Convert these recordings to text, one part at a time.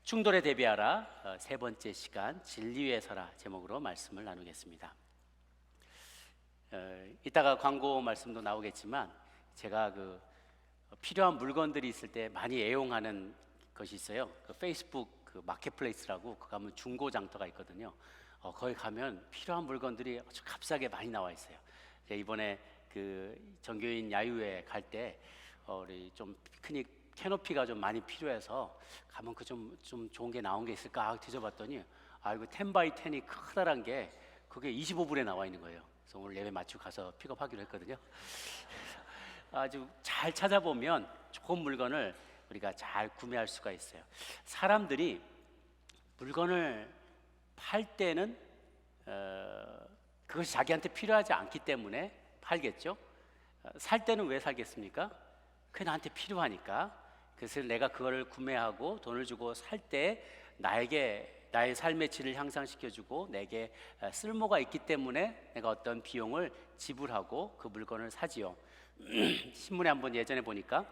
충돌에 대비하라 세 번째 시간 진리 위에 서라 제목으로 말씀을 나누겠습니다. 이따가 광고 말씀도 나오겠지만 제가 필요한 물건들이 있을 때 많이 애용하는 것이 있어요. 페이스북 마켓플레이스라고 가면 중고 장터가 있거든요. 거기 가면 필요한 물건들이 아주 값싸게 많이 나와 있어요. 이번에 정교인 야유회 갈 때 우리 좀 피크닉 캐노피가 좀 많이 필요해서 가면 좀 좋은 게 나온 게 있을까 뒤져봤더니 이거 10x10이 커다란 게 그게 25불에 나와 있는 거예요. 그래서 오늘 예배 마치고 가서 픽업하기로 했거든요. 아주 잘 찾아보면 좋은 물건을 우리가 잘 구매할 수가 있어요. 사람들이 물건을 팔 때는 그것이 자기한테 필요하지 않기 때문에 팔겠죠. 살 때는 왜 살겠습니까? 그게 나한테 필요하니까. 그래서 내가 그거를 구매하고 돈을 주고 살 때 나의 삶의 질을 향상시켜주고 내게 쓸모가 있기 때문에 내가 어떤 비용을 지불하고 그 물건을 사지요. 신문에 한번 예전에 보니까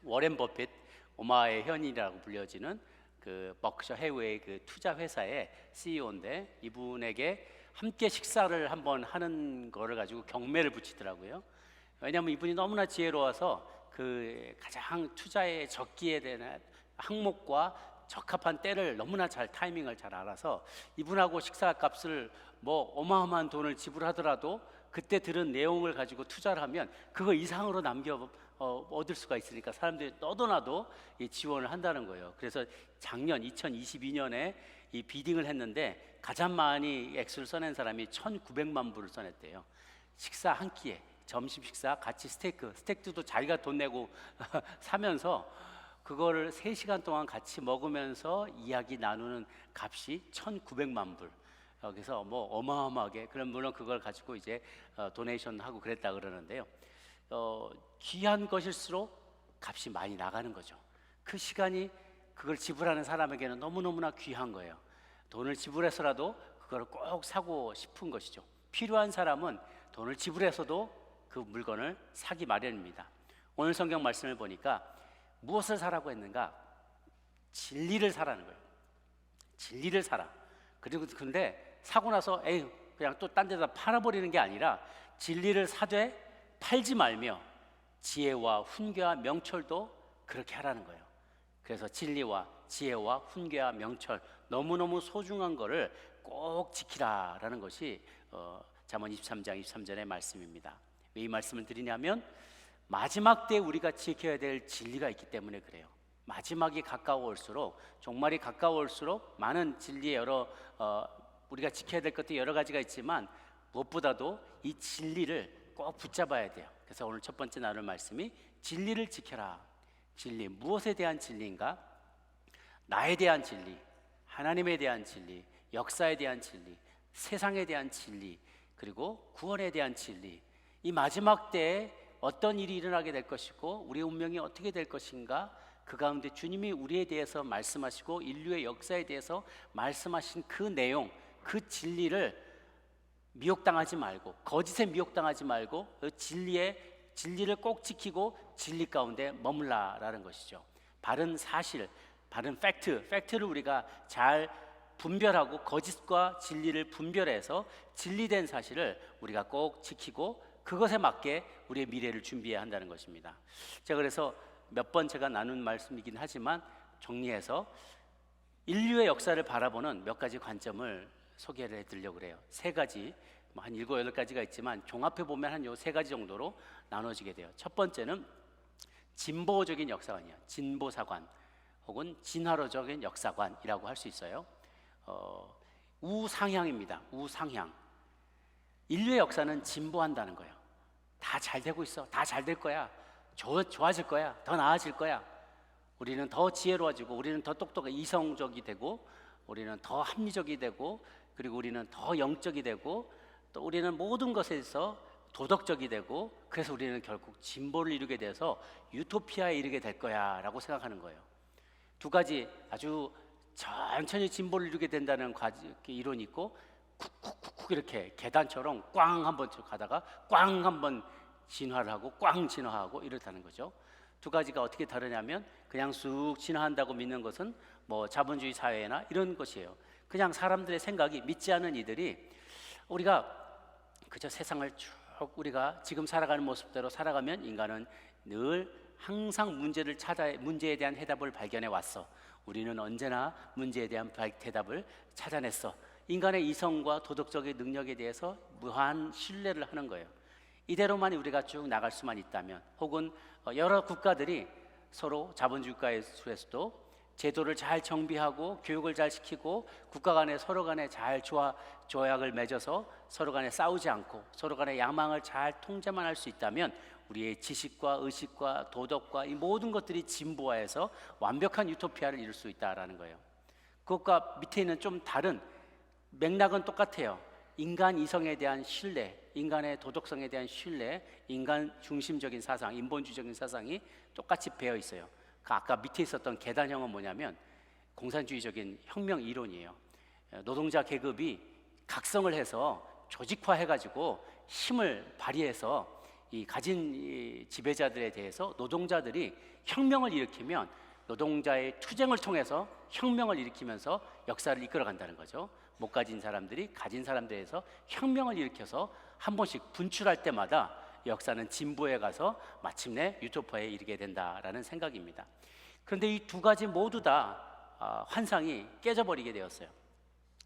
워렌 버핏, 오마의 현인이라고 불려지는 버크셔 해웨이 투자 회사의 CEO인데 이분에게 함께 식사를 한번 하는 거를 가지고 경매를 붙이더라고요. 왜냐하면 이분이 너무나 지혜로워서 가장 투자에 적기에 대한 항목과 적합한 때를 너무나 타이밍을 잘 알아서 이분하고 식사값을 어마어마한 돈을 지불하더라도 그때 들은 내용을 가지고 투자를 하면 그거 이상으로 얻을 수가 있으니까 사람들이 너도나도 지원을 한다는 거예요. 그래서 작년 2022년에 이 비딩을 했는데 가장 많이 액수를 써낸 사람이 1,900만 불을 써냈대요. 식사 한 끼에 점심 식사 같이 스테이크도 자기가 돈 내고 사면서 그거를 3시간 동안 같이 먹으면서 이야기 나누는 값이 1,900만 불. 그래서 어마어마하게 물론 그걸 가지고 이제 도네이션 하고 그랬다 그러는데요. 귀한 것일수록 값이 많이 나가는 거죠. 그 시간이 그걸 지불하는 사람에게는 너무너무나 귀한 거예요. 돈을 지불해서라도 그걸 꼭 사고 싶은 것이죠. 필요한 사람은 돈을 지불해서도 그 물건을 사기 마련입니다. 오늘 성경 말씀을 보니까 무엇을 사라고 했는가? 진리를 사라는 거예요. 진리를 사라. 근데 사고 나서 그냥 또 딴 데다 팔아버리는 게 아니라 진리를 사되 팔지 말며 지혜와 훈계와 명철도 그렇게 하라는 거예요. 그래서 진리와 지혜와 훈계와 명철, 너무너무 소중한 거를 꼭 지키라라는 것이 잠언 23장 23절의 말씀입니다. 왜 이 말씀을 드리냐면 마지막 때에 우리가 지켜야 될 진리가 있기 때문에 그래요. 마지막이 가까워올수록, 종말이 가까워올수록 많은 진리의 우리가 지켜야 될 것도 여러 가지가 있지만 무엇보다도 이 진리를 꼭 붙잡아야 돼요. 그래서 오늘 첫 번째 나눌 말씀이 진리를 지켜라. 진리, 무엇에 대한 진리인가? 나에 대한 진리, 하나님에 대한 진리, 역사에 대한 진리, 세상에 대한 진리, 그리고 구원에 대한 진리. 이 마지막 때에 어떤 일이 일어나게 될 것이고 우리의 운명이 어떻게 될 것인가, 그 가운데 주님이 우리에 대해서 말씀하시고 인류의 역사에 대해서 말씀하신 그 내용, 그 진리를 미혹당하지 말고, 거짓에 미혹당하지 말고 그 진리를 꼭 지키고 진리 가운데 머물라라는 것이죠. 바른 사실, 바른 팩트를 우리가 잘 분별하고 거짓과 진리를 분별해서 진리된 사실을 우리가 꼭 지키고 그것에 맞게 우리의 미래를 준비해야 한다는 것입니다. 제가 그래서 몇 번 제가 나눈 말씀이긴 하지만 정리해서 인류의 역사를 바라보는 몇 가지 관점을 소개를 해드리려고 그래요. 3가지, 한 7, 8가지가 있지만 종합해 보면 한 3가지 정도로 나눠지게 돼요. 첫 번째는 진보적인 역사관이에요. 진보사관 혹은 진화론적인 역사관이라고 할 수 있어요. 우상향입니다. 우상향. 인류의 역사는 진보한다는 거예요. 다 잘 되고 있어. 다 잘 될 거야. 좋아질 거야. 더 나아질 거야. 우리는 더 지혜로워지고, 우리는 더 똑똑하고 이성적이 되고, 우리는 더 합리적이 되고, 그리고 우리는 더 영적이 되고, 또 우리는 모든 것에서 도덕적이 되고, 그래서 우리는 결국 진보를 이루게 돼서 유토피아에 이르게 될 거야 라고 생각하는 거예요. 2가지 아주 천천히 진보를 이루게 된다는 이론이 있고, 쿡쿡쿡 이렇게 계단처럼 꽝 한번 가다가 꽝 한번 진화를 하고 꽝 진화하고 이렇다는 거죠. 두 가지가 어떻게 다르냐면 그냥 쑥 진화한다고 믿는 것은 뭐 자본주의 사회나 이런 것이에요. 그냥 사람들의 생각이 믿지 않는 이들이 우리가 그저 세상을 쭉 우리가 지금 살아가는 모습대로 살아가면 인간은 늘 항상 문제에 대한 해답을 발견해 왔어. 우리는 언제나 문제에 대한 대답을 찾아냈어. 인간의 이성과 도덕적인 능력에 대해서 무한 신뢰를 하는 거예요. 이대로만 우리가 쭉 나갈 수만 있다면, 혹은 여러 국가들이 서로 자본주의 국가에서도 제도를 잘 정비하고 교육을 잘 시키고 국가 간에 서로 간에 잘 조약을 맺어서 서로 간에 싸우지 않고 서로 간에 야망을 잘 통제만 할 수 있다면 우리의 지식과 의식과 도덕과 이 모든 것들이 진보화해서 완벽한 유토피아를 이룰 수 있다라는 거예요. 그것과 밑에 있는 좀 다른 맥락은 똑같아요. 인간 이성에 대한 신뢰, 인간의 도덕성에 대한 신뢰, 인간 중심적인 사상, 인본주의적인 사상이 똑같이 배어 있어요. 아까 밑에 있었던 계단형은 뭐냐면 공산주의적인 혁명 이론이에요. 노동자 계급이 각성을 해서 조직화해가지고 힘을 발휘해서 이 가진 지배자들에 대해서 노동자들이 혁명을 일으키면 노동자의 투쟁을 통해서 혁명을 일으키면서 역사를 이끌어간다는 거죠. 못 가진 사람들이 가진 사람들에서 혁명을 일으켜서 한 번씩 분출할 때마다 역사는 진보해 가서 마침내 유토피아에 이르게 된다라는 생각입니다. 그런데 이 두 가지 모두 다 환상이 깨져버리게 되었어요.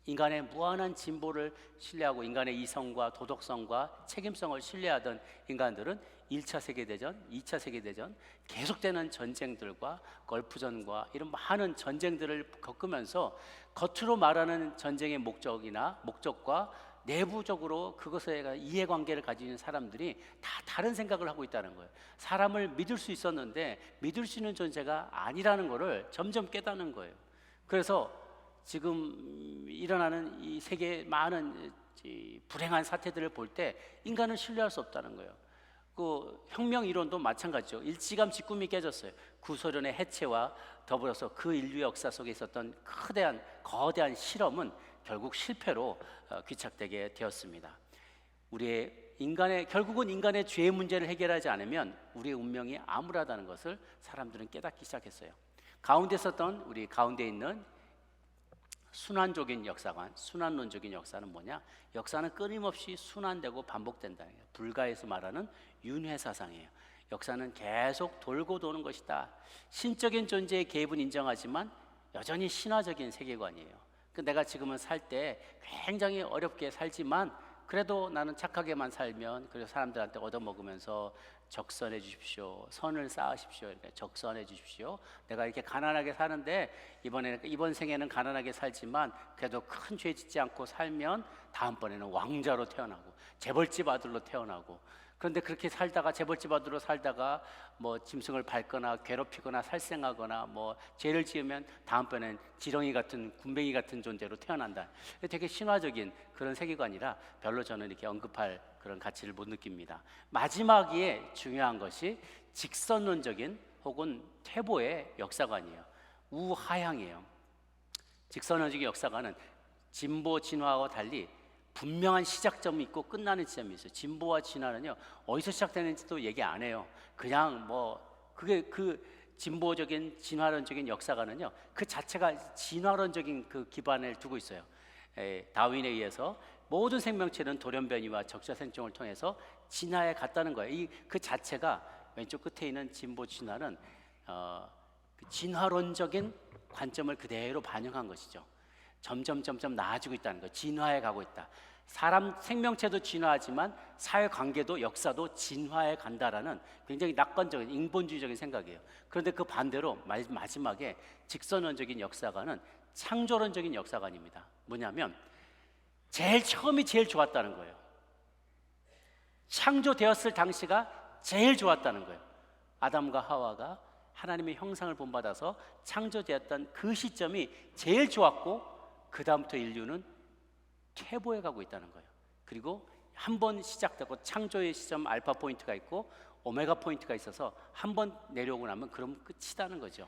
인간의 무한한 진보를 신뢰하고 인간의 이성과 도덕성과 책임성을 신뢰하던 인간들은 1차 세계대전, 2차 세계대전, 계속되는 전쟁들과 걸프전과 이런 많은 전쟁들을 겪으면서 겉으로 말하는 전쟁의 목적과 내부적으로 그것에 대한 이해관계를 가지는 사람들이 다 다른 생각을 하고 있다는 거예요. 사람을 믿을 수 있었는데 믿을 수 있는 존재가 아니라는 것을 점점 깨닫는 거예요. 그래서 지금 일어나는 이 세계의 많은 불행한 사태들을 볼 때 인간을 신뢰할 수 없다는 거예요. 그 혁명 이론도 마찬가지죠. 일찌감치 꿈이 깨졌어요. 구소련의 해체와 더불어서 그 인류 역사 속에 있었던 거대한 실험은 결국 실패로 귀착되게 되었습니다. 결국은 인간의 죄의 문제를 해결하지 않으면 우리의 운명이 암울하다는 것을 사람들은 깨닫기 시작했어요. 우리 가운데 있는 순환적인 역사관, 순환론적인 역사는 뭐냐? 역사는 끊임없이 순환되고 반복된다는 거예요. 불가에서 말하는 윤회사상이에요. 역사는 계속 돌고 도는 것이다. 신적인 존재의 개입은 인정하지만 여전히 신화적인 세계관이에요. 내가 지금은 살 때 굉장히 어렵게 살지만 그래도 나는 착하게만 살면, 그리고 사람들한테 얻어먹으면서 적선해 주십시오, 선을 쌓으십시오, 이렇게 적선해 주십시오. 내가 이렇게 가난하게 사는데 이번 생에는 가난하게 살지만 그래도 큰 죄 짓지 않고 살면 다음번에는 왕자로 태어나고 재벌집 아들로 태어나고, 그런데 그렇게 살다가 재벌집 아들로 살다가 뭐 짐승을 밟거나 괴롭히거나 살생하거나 뭐 죄를 지으면 다음번엔 지렁이 같은 군뱅이 같은 존재로 태어난다. 되게 신화적인 그런 세계관이라 별로 저는 이렇게 언급할 그런 가치를 못 느낍니다. 마지막에 중요한 것이 직선론적인 혹은 퇴보의 역사관이에요. 우하향이에요. 직선론적인 역사관은 진보 진화와 달리 분명한 시작점이 있고 끝나는 지점이 있어요. 진보와 진화는요, 어디서 시작되는지도 얘기 안 해요. 그냥 그 진보적인 진화론적인 역사관은요, 그 자체가 진화론적인 그 기반을 두고 있어요. 다윈에 의해서 모든 생명체는 돌연변이와 적자생존을 통해서 진화해 갔다는 거예요. 그 자체가 왼쪽 끝에 있는 진보 진화는 그 진화론적인 관점을 그대로 반영한 것이죠. 점점 나아지고 있다는 거, 진화해 가고 있다. 사람 생명체도 진화하지만 사회관계도 역사도 진화해 간다라는 굉장히 낙관적인 인본주의적인 생각이에요. 그런데 그 반대로 마지막에 직선론적인 역사관은 창조론적인 역사관입니다. 뭐냐면 처음이 제일 좋았다는 거예요. 창조되었을 당시가 제일 좋았다는 거예요. 아담과 하와가 하나님의 형상을 본받아서 창조되었던 그 시점이 제일 좋았고, 그 다음부터 인류는 퇴보해 가고 있다는 거예요. 그리고 한 번 시작되고 창조의 시점 알파 포인트가 있고 오메가 포인트가 있어서 한 번 내려오고 나면 그럼 끝이다는 거죠.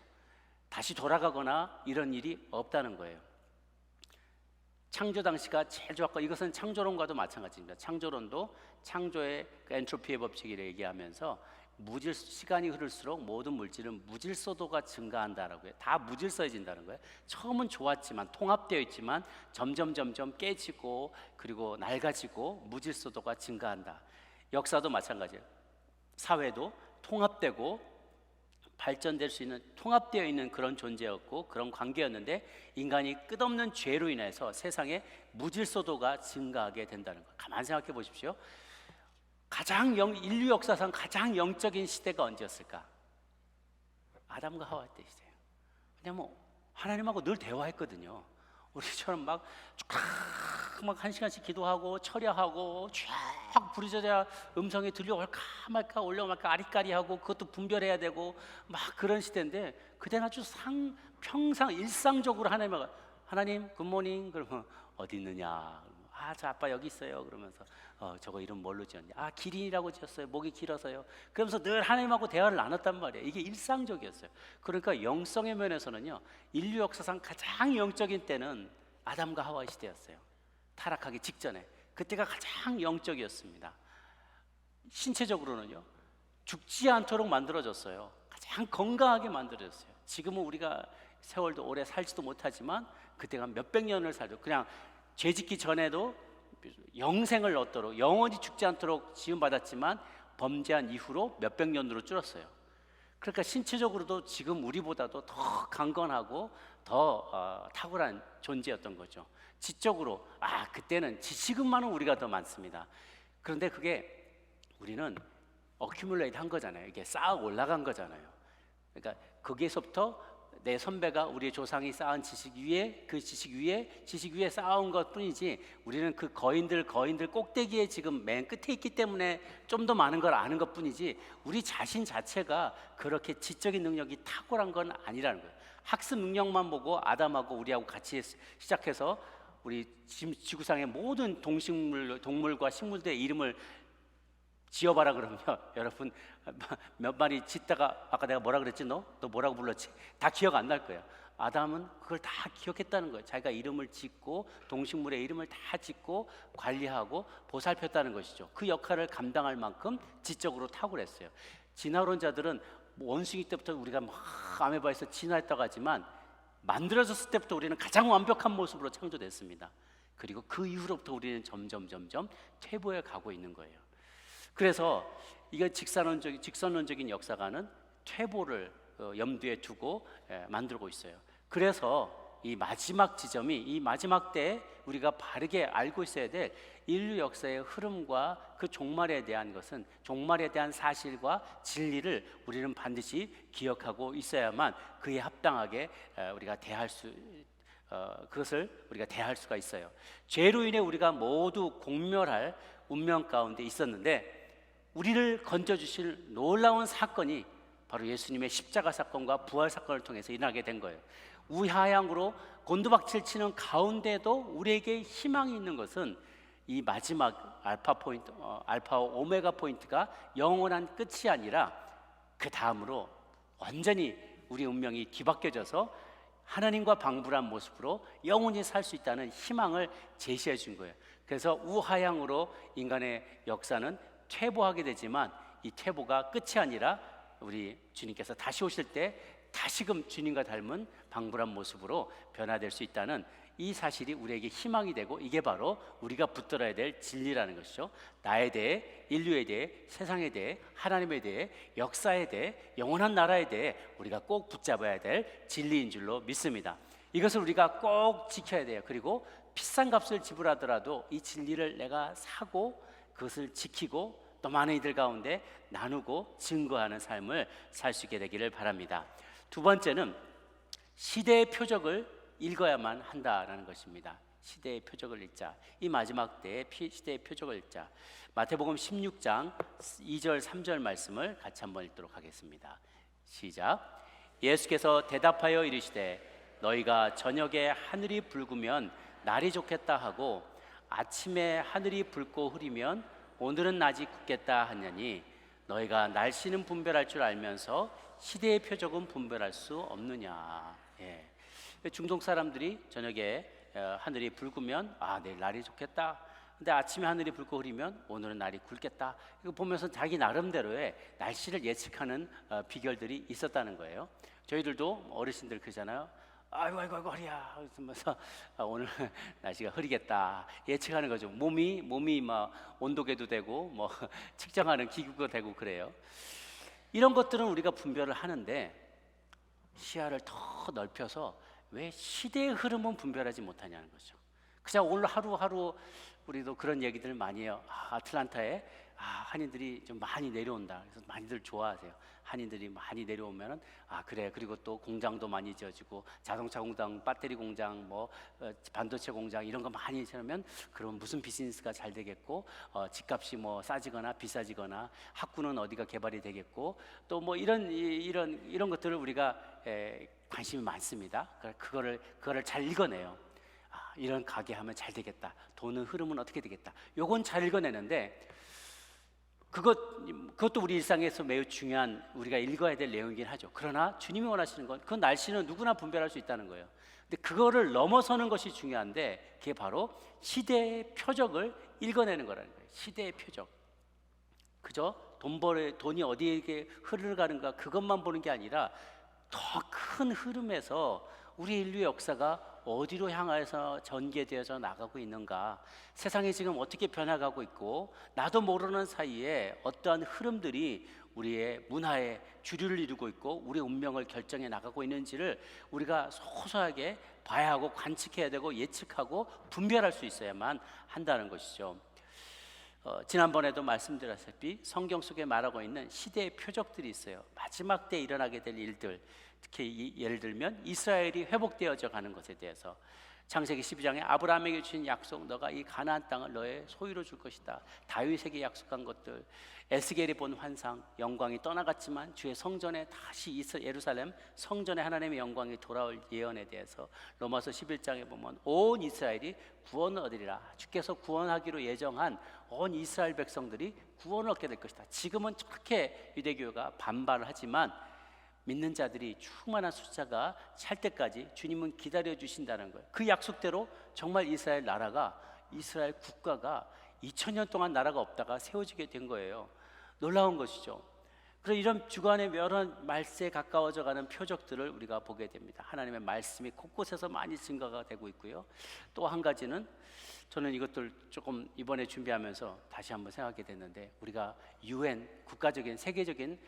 다시 돌아가거나 이런 일이 없다는 거예요. 창조 당시가 제일 좋았고, 이것은 창조론과도 마찬가지입니다. 창조론도 창조의 그 엔트로피의 법칙을 얘기하면서 시간이 흐를수록 모든 물질은 무질서도가 증가한다라고 해요. 다 무질서해진다는 거예요. 처음은 좋았지만 통합되어 있지만 점점 깨지고 그리고 낡아지고 무질서도가 증가한다. 역사도 마찬가지예요. 사회도 통합되고 발전될 수 있는 통합되어 있는 그런 존재였고 그런 관계였는데 인간이 끝없는 죄로 인해서 세상에 무질서도가 증가하게 된다는 거예요. 가만히 생각해 보십시오. 인류 역사상 가장 영적인 시대가 언제였을까? 아담과 하와 때 시대예요. 왜냐면 하나님하고 늘 대화했거든요. 우리처럼 막 한 시간씩 기도하고 철야하고 쫙 부르짖어야 음성이 들려올까 말까 올려말까 아리까리하고 그것도 분별해야 되고 막 그런 시대인데 그때는 아주 평상 일상적으로 하나님 굿모닝 그러면 어디 있느냐? 저 아빠 여기 있어요. 그러면서 저거 이름 뭘로 지었냐? 기린이라고 지었어요. 목이 길어서요. 그러면서 늘 하나님하고 대화를 나눴단 말이에요. 이게 일상적이었어요. 그러니까 영성의 면에서는요, 인류 역사상 가장 영적인 때는 아담과 하와의 시대였어요. 타락하기 직전에 그때가 가장 영적이었습니다. 신체적으로는요, 죽지 않도록 만들어졌어요. 가장 건강하게 만들어졌어요. 지금은 우리가 세월도 오래 살지도 못하지만 그때가 몇백 년을 살죠. 그냥 죄 짓기 전에도 영생을 얻도록 영원히 죽지 않도록 지음받았지만 범죄한 이후로 몇백 년으로 줄었어요. 그러니까 신체적으로도 지금 우리보다도 더 강건하고 더 탁월한 존재였던 거죠. 지적으로 그때는 지식은만은 우리가 더 많습니다. 그런데 그게 우리는 어큐뮬레이트 한 거잖아요. 이게 쌓아 올라간 거잖아요. 그러니까 거기에서부터 내 선배가 우리의 조상이 쌓은 지식 위에 쌓아온 것 뿐이지 우리는 그 거인들 꼭대기에 지금 맨 끝에 있기 때문에 좀 더 많은 걸 아는 것 뿐이지 우리 자신 자체가 그렇게 지적인 능력이 탁월한 건 아니라는 거예요. 학습 능력만 보고 아담하고 우리하고 같이 시작해서 우리 지구상의 모든 동물과 식물들의 이름을 지어봐라 그러면 여러분 몇 마리 짓다가 아까 내가 뭐라 그랬지? 너 뭐라고 불렀지? 다 기억 안 날 거예요. 아담은 그걸 다 기억했다는 거예요. 자기가 이름을 짓고 동식물의 이름을 다 짓고 관리하고 보살폈다는 것이죠. 그 역할을 감당할 만큼 지적으로 탁월했어요. 진화론자들은 원숭이 때부터 우리가 막 아메바에서 진화했다고 하지만 만들어졌을 때부터 우리는 가장 완벽한 모습으로 창조됐습니다. 그리고 그 이후로부터 우리는 점점 퇴보해 가고 있는 거예요. 그래서 이거 직선론적인 역사가는 퇴보를 염두에 두고 만들고 있어요. 그래서 이 마지막 지점이 이 마지막 때에 우리가 바르게 알고 있어야 될 인류 역사의 흐름과 그 종말에 대한 사실과 진리를 우리는 반드시 기억하고 있어야만 그에 합당하게 그것을 우리가 대할 수가 있어요. 죄로 인해 우리가 모두 공멸할 운명 가운데 있었는데 우리를 건져주실 놀라운 사건이 바로 예수님의 십자가 사건과 부활 사건을 통해서 일어나게 된 거예요. 우하향으로 곤두박질 치는 가운데도 우리에게 희망이 있는 것은 이 마지막 알파와 오메가 포인트가 영원한 끝이 아니라 그 다음으로 완전히 우리 운명이 뒤바뀌어져서 하나님과 방불한 모습으로 영원히 살 수 있다는 희망을 제시해 준 거예요. 그래서 우하향으로 인간의 역사는 퇴보하게 되지만 이 퇴보가 끝이 아니라 우리 주님께서 다시 오실 때 다시금 주님과 닮은 방불한 모습으로 변화될 수 있다는 이 사실이 우리에게 희망이 되고 이게 바로 우리가 붙들어야 될 진리라는 것이죠. 나에 대해, 인류에 대해, 세상에 대해, 하나님에 대해, 역사에 대해, 영원한 나라에 대해 우리가 꼭 붙잡아야 될 진리인 줄로 믿습니다. 이것을 우리가 꼭 지켜야 돼요. 그리고 비싼 값을 지불하더라도 이 진리를 내가 사고 그것을 지키고 또 많은 이들 가운데 나누고 증거하는 삶을 살 수 있게 되기를 바랍니다. 두 번째는 시대의 표적을 읽어야만 한다라는 것입니다. 시대의 표적을 읽자. 이 마지막 때의 시대의 표적을 읽자. 마태복음 16장 2절 3절 말씀을 같이 한번 읽도록 하겠습니다. 시작. 예수께서 대답하여 이르시되 너희가 저녁에 하늘이 붉으면 날이 좋겠다 하고 아침에 하늘이 붉고 흐리면 오늘은 낮이 굳겠다 하냐니 너희가 날씨는 분별할 줄 알면서 시대의 표적은 분별할 수 없느냐. 중동 사람들이 저녁에 하늘이 붉으면 내일 날이 좋겠다. 근데 아침에 하늘이 붉고 흐리면 오늘은 날이 굵겠다. 이거 보면서 자기 나름대로의 날씨를 예측하는 비결들이 있었다는 거예요. 저희들도 어르신들 그러잖아요. 아이고 아이고 아이고 허리야 그러면서 오늘 날씨가 흐리겠다 예측하는 거죠. 몸이 막 온도계도 되고 뭐 측정하는 기구가 되고 그래요. 이런 것들은 우리가 분별을 하는데 시야를 더 넓혀서 왜 시대의 흐름은 분별하지 못하냐는 거죠. 그냥 오늘 하루하루 우리도 그런 얘기들 많이 해요. 아틀란타에 한인들이 좀 많이 내려온다. 그래서 많이들 좋아하세요. 한인들이 많이 내려오면은 그래. 그리고 또 공장도 많이 지어지고 자동차 공장, 배터리 공장, 뭐 반도체 공장 이런 거 많이 지으면 그럼 무슨 비즈니스가 잘 되겠고 집값이 뭐 싸지거나 비싸지거나 학구는 어디가 개발이 되겠고 또 뭐 이런 것들을 우리가 관심이 많습니다. 그거를 잘 읽어내요. 이런 가게 하면 잘 되겠다. 돈의 흐름은 어떻게 되겠다. 요건 잘 읽어내는데 그것도 우리 일상에서 매우 중요한 우리가 읽어야 될 내용이긴 하죠. 그러나 주님이 원하시는 건 그 날씨는 누구나 분별할 수 있다는 거예요. 근데 그거를 넘어서는 것이 중요한데 그게 바로 시대의 표적을 읽어내는 거라는 거예요. 시대의 표적. 그저 돈이 어디에 흐르는가 그것만 보는 게 아니라 더 큰 흐름에서 우리 인류의 역사가 어디로 향해서 전개되어져 나가고 있는가, 세상이 지금 어떻게 변화가고 있고 나도 모르는 사이에 어떠한 흐름들이 우리의 문화의 주류를 이루고 있고 우리의 운명을 결정해 나가고 있는지를 우리가 소소하게 봐야 하고 관측해야 되고 예측하고 분별할 수 있어야만 한다는 것이죠. 지난번에도 말씀드렸다시피 성경 속에 말하고 있는 시대의 표적들이 있어요. 마지막 때 일어나게 될 일들, 특히 예를 들면 이스라엘이 회복되어져 가는 것에 대해서 창세기 12장에 아브라함에게 주신 약속, 너가 이 가나안 땅을 너의 소유로 줄 것이다. 다윗에게 약속한 것들, 에스겔이 본 환상, 영광이 떠나갔지만 주의 성전에 다시 예루살렘 성전에 하나님의 영광이 돌아올 예언에 대해서 로마서 11장에 보면 온 이스라엘이 구원을 얻으리라. 주께서 구원하기로 예정한 온 이스라엘 백성들이 구원을 얻게 될 것이다. 지금은 저렇게 유대교가 반발을 하지만 믿는 자들이 충만한 숫자가 찰 때까지 주님은 기다려 주신다는 거예요. 그 약속대로 정말 이스라엘 국가가 2000년 동안 나라가 없다가 세워지게 된 거예요. 놀라운 것이죠. 그래서 이런 주관의 여러 말세에 가까워져 가는 표적들을 우리가 보게 됩니다. 하나님의 말씀이 곳곳에서 많이 증거가 되고 있고요. 또 한 가지는 저는 이것들 조금 이번에 준비하면서 다시 한번 생각하게 됐는데, 우리가 UN, 국가적인 세계적인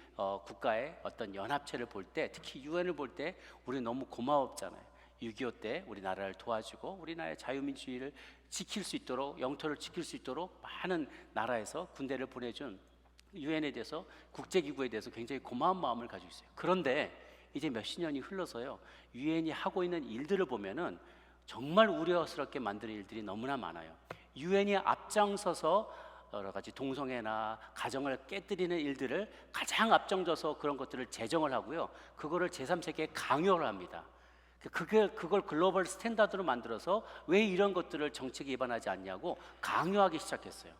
국가의 어떤 연합체를 볼 때, 특히 UN을 볼 때 우리 너무 고마웠잖아요. 6.25 때 우리나라를 도와주고 우리나라의 자유민주주의를 지킬 수 있도록, 영토를 지킬 수 있도록 많은 나라에서 군대를 보내준 UN에 대해서, 국제기구에 대해서 굉장히 고마운 마음을 가지고 있어요. 그런데 이제 몇십 년이 흘러서요, UN이 하고 있는 일들을 보면은 정말 우려스럽게 만드는 일들이 너무나 많아요. UN이 앞장서서 여러 가지 동성애나 가정을 깨뜨리는 일들을 가장 앞장서서 그런 것들을 제정을 하고요, 그거를 제3세계에 강요를 합니다. 그걸 글로벌 스탠다드로 만들어서 왜 이런 것들을 정책에 위반하지 않냐고 강요하기 시작했어요.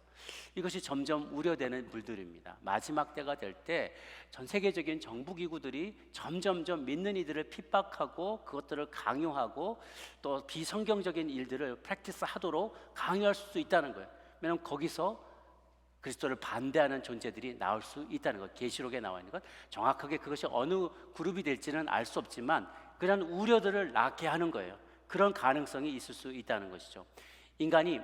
이것이 점점 우려되는 물들입니다. 마지막 때가 될 때 전 세계적인 정부기구들이 점점점 믿는 이들을 핍박하고 그것들을 강요하고 또 비성경적인 일들을 프랙티스 하도록 강요할 수 있다는 거예요. 왜냐하면 거기서 그리스도를 반대하는 존재들이 나올 수 있다는 것. 계시록에 나와 있는 것, 정확하게 그것이 어느 그룹이 될지는 알 수 없지만 그런 우려들을 낳게 하는 거예요. 그런 가능성이 있을 수 있다는 것이죠. 인간이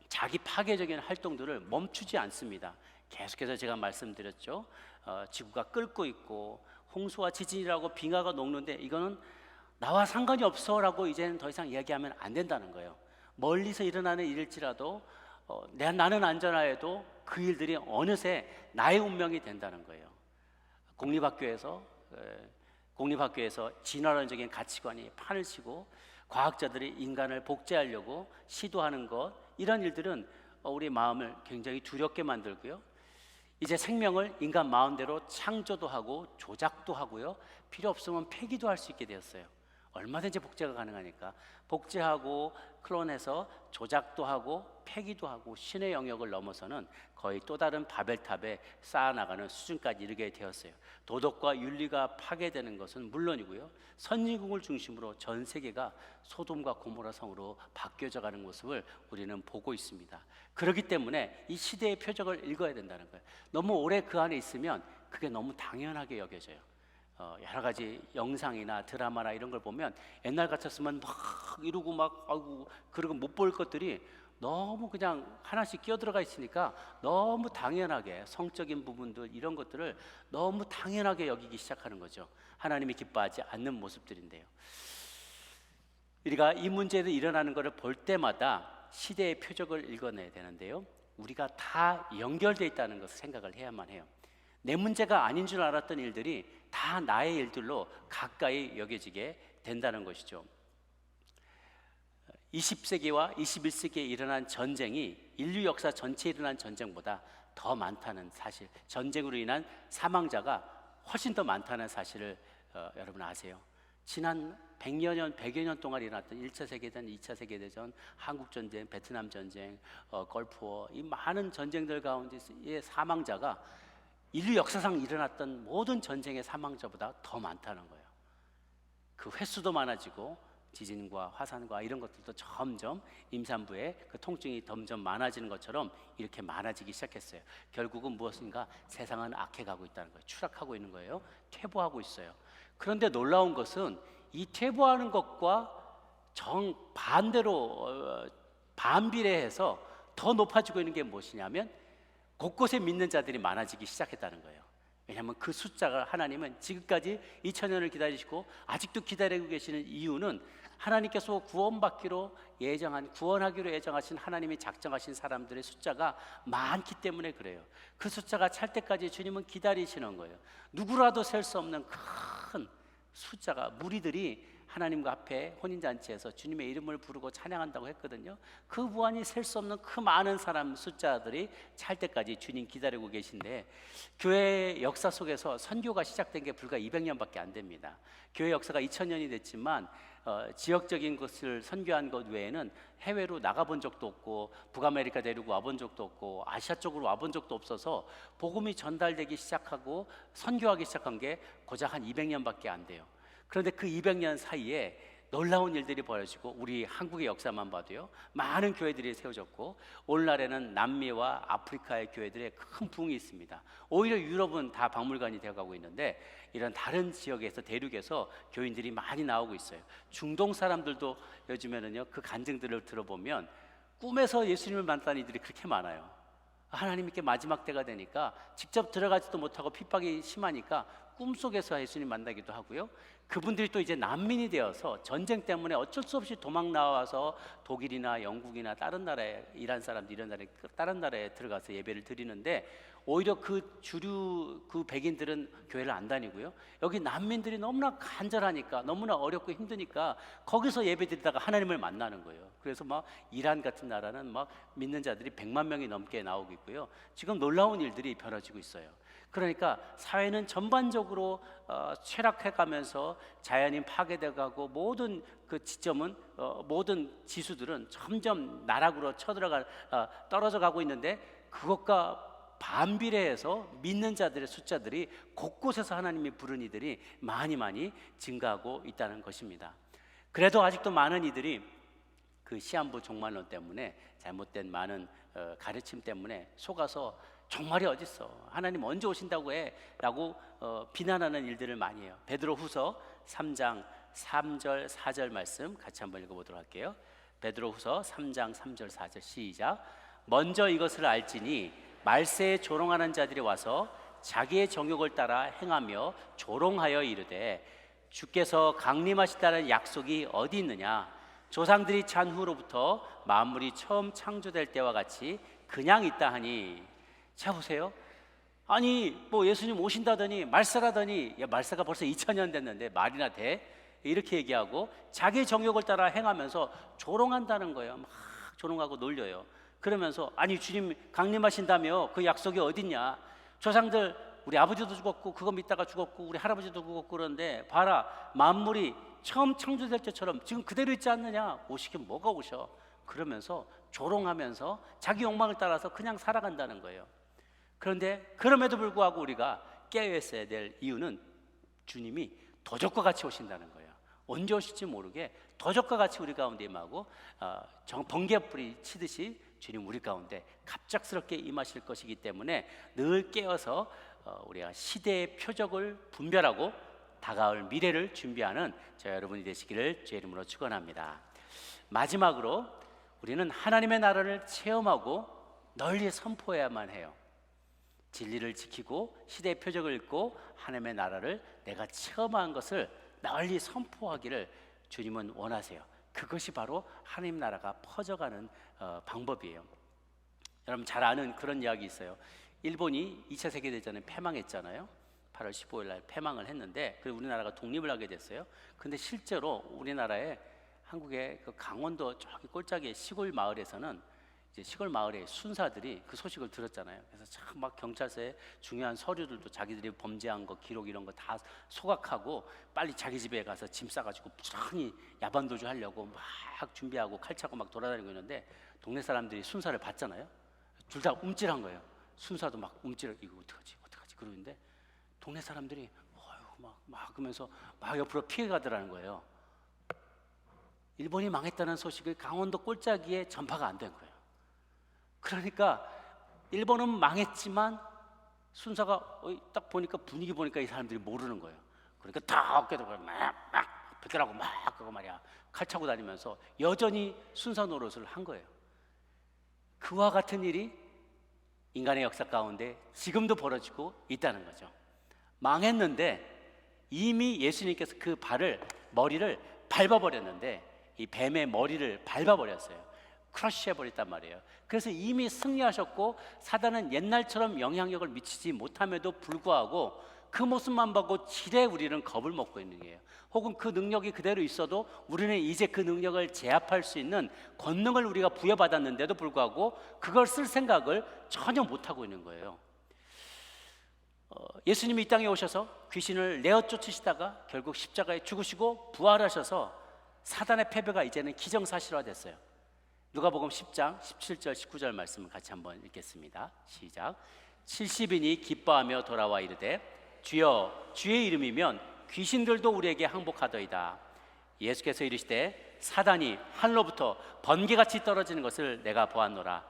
자기 파괴적인 활동들을 멈추지 않습니다. 계속해서 제가 말씀드렸죠. 지구가 끓고 있고 홍수와 지진이라고 빙하가 녹는데 이거는 나와 상관이 없어라고 이제는 더 이상 이야기하면 안 된다는 거예요. 멀리서 일어나는 일일지라도 나는 안전하여도 그 일들이 어느새 나의 운명이 된다는 거예요. 공립학교에서 진화론적인 가치관이 판을 치고 과학자들이 인간을 복제하려고 시도하는 것, 이런 일들은 우리 마음을 굉장히 두렵게 만들고요, 이제 생명을 인간 마음대로 창조도 하고 조작도 하고요, 필요 없으면 폐기도 할 수 있게 되었어요. 얼마든지 복제가 가능하니까 복제하고 클론해서 조작도 하고 폐기도 하고 신의 영역을 넘어서는 거의 또 다른 바벨탑에 쌓아나가는 수준까지 이르게 되었어요. 도덕과 윤리가 파괴되는 것은 물론이고요, 선진국을 중심으로 전 세계가 소돔과 고모라 성으로 바뀌어져 가는 모습을 우리는 보고 있습니다. 그렇기 때문에 이 시대의 표적을 읽어야 된다는 거예요. 너무 오래 그 안에 있으면 그게 너무 당연하게 여겨져요. 여러 가지 영상이나 드라마나 이런 걸 보면 옛날 같았으면 막 이러고 막 아이고 그러고 못 볼 것들이 너무 그냥 하나씩 끼어들어가 있으니까 너무 당연하게 성적인 부분들 이런 것들을 너무 당연하게 여기기 시작하는 거죠. 하나님이 기뻐하지 않는 모습들인데요. 우리가 이 문제도 일어나는 것을 볼 때마다 시대의 표적을 읽어내야 되는데요, 우리가 다 연결되어 있다는 것을 생각을 해야만 해요. 내 문제가 아닌 줄 알았던 일들이 다 나의 일들로 가까이 여겨지게 된다는 것이죠. 20세기와 21세기에 일어난 전쟁이 인류 역사 전체에 일어난 전쟁보다 더 많다는 사실, 전쟁으로 인한 사망자가 훨씬 더 많다는 사실을 여러분 아세요? 지난 100여 년, 100여 년 동안 일어났던 1차 세계대전, 2차 세계대전, 한국전쟁, 베트남 전쟁, 걸프워, 이 많은 전쟁들 가운데의 사망자가 인류 역사상 일어났던 모든 전쟁의 사망자보다 더 많다는 거예요. 그 횟수도 많아지고 지진과 화산과 이런 것들도 점점 임산부의 그 통증이 점점 많아지는 것처럼 이렇게 많아지기 시작했어요. 결국은 무엇인가 세상은 악해가고 있다는 거예요. 추락하고 있는 거예요. 퇴보하고 있어요. 그런데 놀라운 것은 이 퇴보하는 것과 정반대로 반비례해서 더 높아지고 있는 게 무엇이냐면 곳곳에 믿는 자들이 많아지기 시작했다는 거예요. 왜냐하면 그 숫자가 하나님은 지금까지 2000년을 기다리시고 아직도 기다리고 계시는 이유는 하나님께서 구원받기로 예정한, 구원하기로 예정하신 하나님이 작정하신 사람들의 숫자가 많기 때문에 그래요. 그 숫자가 찰 때까지 주님은 기다리시는 거예요. 누구라도 셀 수 없는 큰 숫자가, 무리들이 하나님과 앞에 혼인잔치에서 주님의 이름을 부르고 찬양한다고 했거든요. 그 무한히 셀 수 없는 그 많은 사람 숫자들이 찰 때까지 주님 기다리고 계신데, 교회 역사 속에서 선교가 시작된 게 불과 200년밖에 안 됩니다. 교회 역사가 2000년이 됐지만 지역적인 것을 선교한 것 외에는 해외로 나가본 적도 없고 북아메리카 대륙 와본 적도 없고 아시아 쪽으로 와본 적도 없어서 복음이 전달되기 시작하고 선교하기 시작한 게 고작 한 200년밖에 안 돼요. 그런데 그 200년 사이에 놀라운 일들이 벌어지고 우리 한국의 역사만 봐도요, 많은 교회들이 세워졌고 오늘날에는 남미와 아프리카의 교회들의 큰 부흥이 있습니다. 오히려 유럽은 다 박물관이 되어가고 있는데 이런 다른 지역에서, 대륙에서 교인들이 많이 나오고 있어요. 중동 사람들도 요즘에는요, 그 간증들을 들어보면 꿈에서 예수님을 만났다는 이들이 그렇게 많아요. 하나님께 마지막 때가 되니까 직접 들어가지도 못하고 핍박이 심하니까 꿈속에서 예수님 만나기도 하고요. 그분들이 또 이제 난민이 되어서 전쟁 때문에 어쩔 수 없이 도망 나와서 독일이나 영국이나 다른 나라에, 이란 사람들 이런 나라에, 다른 나라에 들어가서 예배를 드리는데 오히려 그 주류 그 백인들은 교회를 안 다니고요, 여기 난민들이 너무나 간절하니까, 너무나 어렵고 힘드니까 거기서 예배 드리다가 하나님을 만나는 거예요. 그래서 막 이란 같은 나라는 막 믿는 자들이 100만 명이 넘게 나오고 있고요. 지금 놀라운 일들이 벌어지고 있어요. 그러니까 사회는 전반적으로 쇠락해가면서 자연이 파괴돼가고 모든 그 지점은 모든 지수들은 점점 나락으로 떨어져 가고 있는데, 그것과 반비례해서 믿는 자들의 숫자들이 곳곳에서 하나님이 부른 이들이 많이 증가하고 있다는 것입니다. 그래도 아직도 많은 이들이 그 시한부 종말론 때문에, 잘못된 많은 가르침 때문에 속아서 종말이 어딨어, 하나님 언제 오신다고 해? 라고 비난하는 일들을 많이 해요. 베드로후서 3장 3절 4절 말씀 같이 한번 읽어보도록 할게요. 베드로후서 3장 3절 4절 시작. 먼저 이것을 알지니 말세에 조롱하는 자들이 와서 자기의 정욕을 따라 행하며 조롱하여 이르되 주께서 강림하시다는 약속이 어디 있느냐? 조상들이 찬 후로부터 만물이 처음 창조될 때와 같이 그냥 있다 하니. 자 보세요. 아니 뭐 예수님 오신다더니 말세라더니, 야 말세가 벌써 2000년 됐는데 말이나 돼? 이렇게 얘기하고 자기의 정욕을 따라 행하면서 조롱한다는 거예요. 막 조롱하고 놀려요. 그러면서 아니 주님 강림하신다며 그 약속이 어딨냐? 조상들 우리 아버지도 죽었고 그거 믿다가 죽었고 우리 할아버지도 죽었고 그런데 봐라, 만물이 처음 창조될 때처럼 지금 그대로 있지 않느냐, 오시긴 뭐가 오셔. 그러면서 조롱하면서 자기 욕망을 따라서 그냥 살아간다는 거예요. 그런데 그럼에도 불구하고 우리가 깨어있어야 될 이유는 주님이 도적과 같이 오신다는 거예요. 언제 오실지 모르게 도적과 같이 우리 가운데 임하고 번개불이 치듯이 주님 우리 가운데 갑작스럽게 임하실 것이기 때문에 늘 깨어서 우리가 시대의 표적을 분별하고 다가올 미래를 준비하는 저 여러분이 되시기를 주의 이름으로 축원합니다. 마지막으로 우리는 하나님의 나라를 체험하고 널리 선포해야만 해요. 진리를 지키고 시대의 표적을 읽고 하나님의 나라를 내가 체험한 것을 널리 선포하기를 주님은 원하세요. 그것이 바로 하나님 나라가 퍼져가는 방법이에요. 여러분 잘 아는 그런 이야기 있어요. 일본이 2차 세계대전에 패망했잖아요. 8월 15일 날 패망을 했는데 그리고 우리나라가 독립을 하게 됐어요. 근데 실제로 우리나라에 한국의 그 강원도 저기 꼴짝의 시골 마을에서는 이제 시골 마을의 순사들이 그 소식을 들었잖아요. 그래서 참 막 경찰서에 중요한 서류들도 자기들이 범죄한 거 기록 이런 거 다 소각하고 빨리 자기 집에 가서 짐 싸가지고 부지런히 야반도주 하려고 막 준비하고 칼 차고 막 돌아다니고 있는데 동네 사람들이 순사를 봤잖아요. 둘 다 움찔한 거예요. 순사도 막 움찔, 이거 어떡하지 그러는데 동네 사람들이 막 그러면서 막 옆으로 피해가더라는 거예요. 일본이 망했다는 소식이 강원도 꼴짜기에 전파가 안 된 거예요. 그러니까 일본은 망했지만 순사가 딱 보니까 분위기 보니까 이 사람들이 모르는 거예요. 그러니까 다 어깨도 막 베껴라고 막 그거 말이야 칼 차고 다니면서 여전히 순사 노릇을 한 거예요. 그와 같은 일이 인간의 역사 가운데 지금도 벌어지고 있다는 거죠. 망했는데 이미 예수님께서 그 머리를 밟아버렸는데 이 뱀의 머리를 밟아버렸어요. 크러쉬 해버렸단 말이에요. 그래서 이미 승리하셨고 사단은 옛날처럼 영향력을 미치지 못함에도 불구하고 그 모습만 보고 지레 우리는 겁을 먹고 있는 거예요. 혹은 그 능력이 그대로 있어도 우리는 이제 그 능력을 제압할 수 있는 권능을 우리가 부여받았는데도 불구하고 그걸 쓸 생각을 전혀 못하고 있는 거예요. 예수님이 이 땅에 오셔서 귀신을 내어 쫓으시다가 결국 십자가에 죽으시고 부활하셔서 사단의 패배가 이제는 기정사실화됐어요. 누가복음 10장 17절 19절 말씀을 같이 한번 읽겠습니다. 시작. 70인이 기뻐하며 돌아와 이르되 주여 주의 이름이면 귀신들도 우리에게 항복하더이다. 예수께서 이르시되 사단이 하늘로부터 번개같이 떨어지는 것을 내가 보았노라.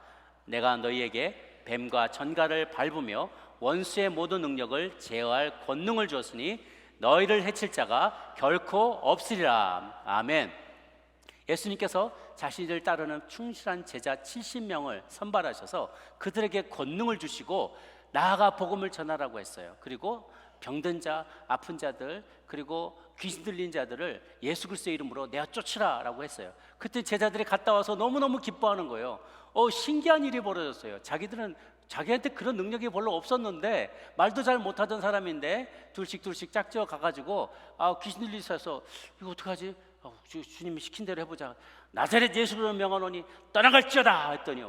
내가 너희에게 뱀과 전갈을 밟으며 원수의 모든 능력을 제어할 권능을 주었으니 너희를 해칠 자가 결코 없으리라. 아멘. 예수님께서 자신을 따르는 충실한 제자 70명을 선발하셔서 그들에게 권능을 주시고 나아가 복음을 전하라고 했어요. 그리고 병든 자, 아픈 자들, 그리고 귀신 들린 자들을 예수 그리스도의 이름으로 내어 쫓으라 라고 했어요. 그때 제자들이 갔다 와서 너무너무 기뻐하는 거예요. 신기한 일이 벌어졌어요. 자기한테 그런 능력이 별로 없었는데 말도 잘 못하던 사람인데 둘씩 짝지어 가가지고 귀신 들리셔서 이거 어떡하지? 주님이 시킨 대로 해보자. 나사렛 예수로 명하노니 떠나갈지어다 했더니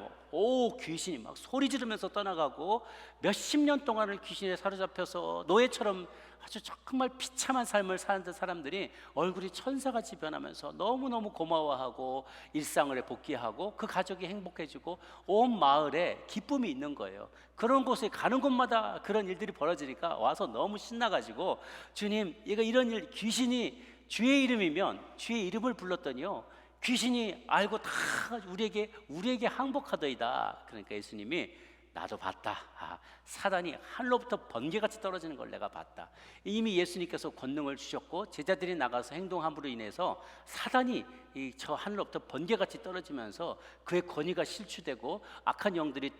귀신이 막 소리 지르면서 떠나가고 몇십 년 동안을 귀신에 사로잡혀서 노예처럼 아주 정말 비참한 삶을 사는 사람들이 얼굴이 천사같이 변하면서 너무너무 고마워하고 일상을 복귀하고 그 가족이 행복해지고 온 마을에 기쁨이 있는 거예요. 그런 곳에 가는 곳마다 그런 일들이 벌어지니까 와서 너무 신나가지고 주님 이런 일 귀신이 주의 이름이면 주의 이름을 불렀더니요 귀신이 알고 다 우리에게 항복하더이다. 그러니까 예수님이 나도 봤다. 사단이 하늘로부터 번개같이 떨어지는 걸 내가 봤다. 이미 예수님께서 권능을 주셨고 제자들이 나가서 행동함으로 인해서 사단이 저 하늘로부터 번개같이 떨어지면서 그의 권위가 실추되고 악한 영들이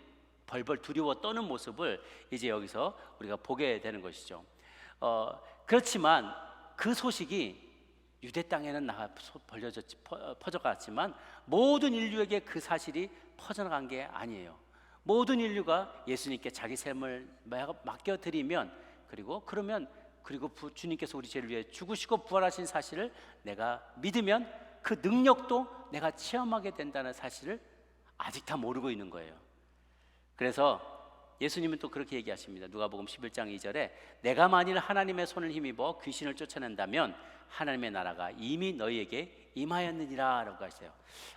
벌벌 두려워 떠는 모습을 이제 여기서 우리가 보게 되는 것이죠. 그렇지만 그 소식이 유대 땅에는 퍼져갔지만 모든 인류에게 그 사실이 퍼져나간 게 아니에요. 모든 인류가 예수님께 자기 삶을 맡겨드리면 그리고 주님께서 우리 죄를 위해 죽으시고 부활하신 사실을 내가 믿으면 그 능력도 내가 체험하게 된다는 사실을 아직 다 모르고 있는 거예요. 그래서 예수님은 또 그렇게 얘기하십니다. 누가복음 11장 2절에 내가 만일 하나님의 손을 힘입어 귀신을 쫓아낸다면 하나님의 나라가 이미 너희에게 임하였느니라 라고 하세요.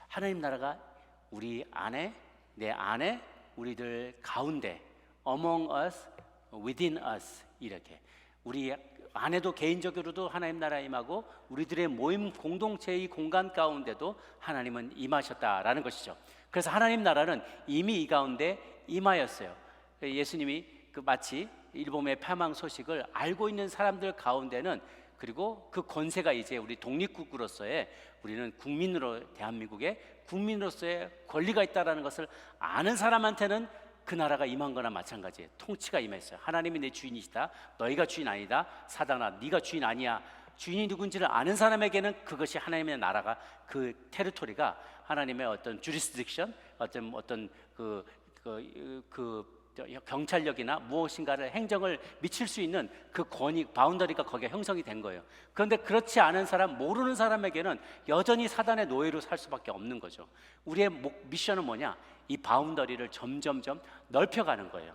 하나님 나라가 우리 안에, 내 안에, 우리들 가운데, among us, within us, 이렇게 우리 안에도 개인적으로도 하나님 나라 임하고 우리들의 모임 공동체의 공간 가운데도 하나님은 임하셨다라는 것이죠. 그래서 하나님 나라는 이미 이 가운데 임하였어요. 예수님이 마치 일본의 패망 소식을 알고 있는 사람들 가운데는, 그리고 그 권세가 이제 우리 독립국으로서의, 우리는 국민으로, 대한민국의 국민으로서의 권리가 있다는 것을 아는 사람한테는 그 나라가 임한 거나 마찬가지예요. 통치가 임했어요. 하나님이 내 주인이시다, 너희가 주인 아니다, 사단아 네가 주인 아니야, 주인이 누군지를 아는 사람에게는 그것이 하나님의 나라가, 그 테리토리가 하나님의 어떤 주리스딕션, 어떤 경찰력이나 무엇인가를 행정을 미칠 수 있는 그 권위, 바운더리가 거기에 형성이 된 거예요. 그런데 그렇지 않은 사람, 모르는 사람에게는 여전히 사단의 노예로 살 수밖에 없는 거죠. 우리의 미션은 뭐냐? 이 바운더리를 점점점 넓혀가는 거예요.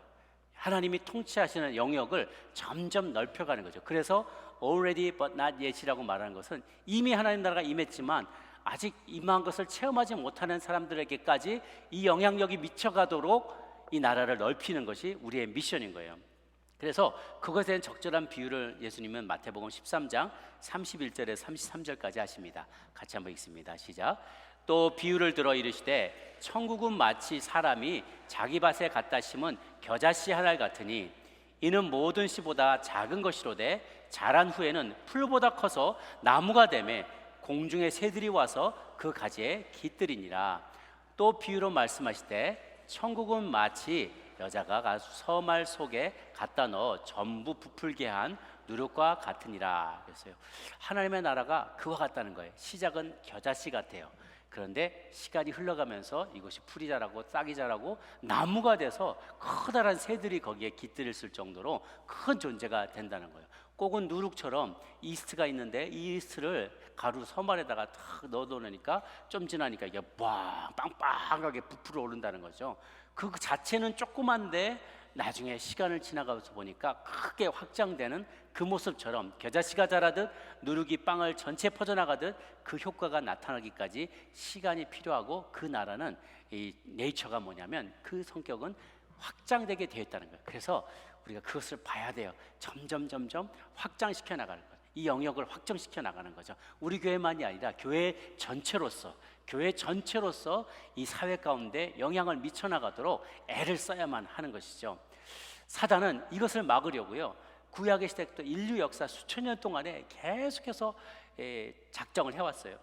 하나님이 통치하시는 영역을 점점 넓혀가는 거죠. 그래서 already but not yet이라고 말하는 것은 이미 하나님 나라가 임했지만 아직 임한 것을 체험하지 못하는 사람들에게까지 이 영향력이 미쳐가도록 이 나라를 넓히는 것이 우리의 미션인 거예요. 그래서 그것에 대한 적절한 비유를 예수님은 마태복음 13장 31절에서 33절까지 하십니다. 같이 한번 읽습니다. 시작. 또 비유를 들어 이르시되 천국은 마치 사람이 자기 밭에 갖다 심은 겨자씨 하나 같으니 이는 모든 씨보다 작은 것이로되 자란 후에는 풀보다 커서 나무가 되매 공중의 새들이 와서 그 가지에 깃들이니라. 또 비유로 말씀하시되 천국은 마치 여자가 서말 속에 갖다 넣어 전부 부풀게 한 누룩과 같으니라. 그랬어요. 하나님의 나라가 그와 같다는 거예요. 시작은 겨자씨 같아요. 그런데 시간이 흘러가면서 이것이 풀이 자라고 싹이 자라고 나무가 돼서 커다란 새들이 거기에 깃들을 쓸 정도로 큰 존재가 된다는 거예요. 꼭은 누룩처럼 이스트가 있는데 이 이스트를 가루 서말에다가 탁 넣어놓으니까 좀 지나니까 이게 빵빵하게 부풀어 오른다는 거죠. 그 자체는 조그만데 나중에 시간을 지나가면서 보니까 크게 확장되는 그 모습처럼 겨자씨가 자라듯 누룩이 빵을 전체 퍼져나가듯 그 효과가 나타나기까지 시간이 필요하고, 그 나라는 이 네이처가 뭐냐면 그 성격은 확장되게 되어 있다는 거예요. 그래서 우리가 그것을 봐야 돼요. 점점 확장시켜 나가는 거예요. 이 영역을 확장시켜 나가는 거죠. 우리 교회만이 아니라 교회 전체로서 이 사회 가운데 영향을 미쳐 나가도록 애를 써야만 하는 것이죠. 사단은 이것을 막으려고요, 구약의 시대부터 인류 역사 수천 년 동안에 계속해서 작정을 해왔어요.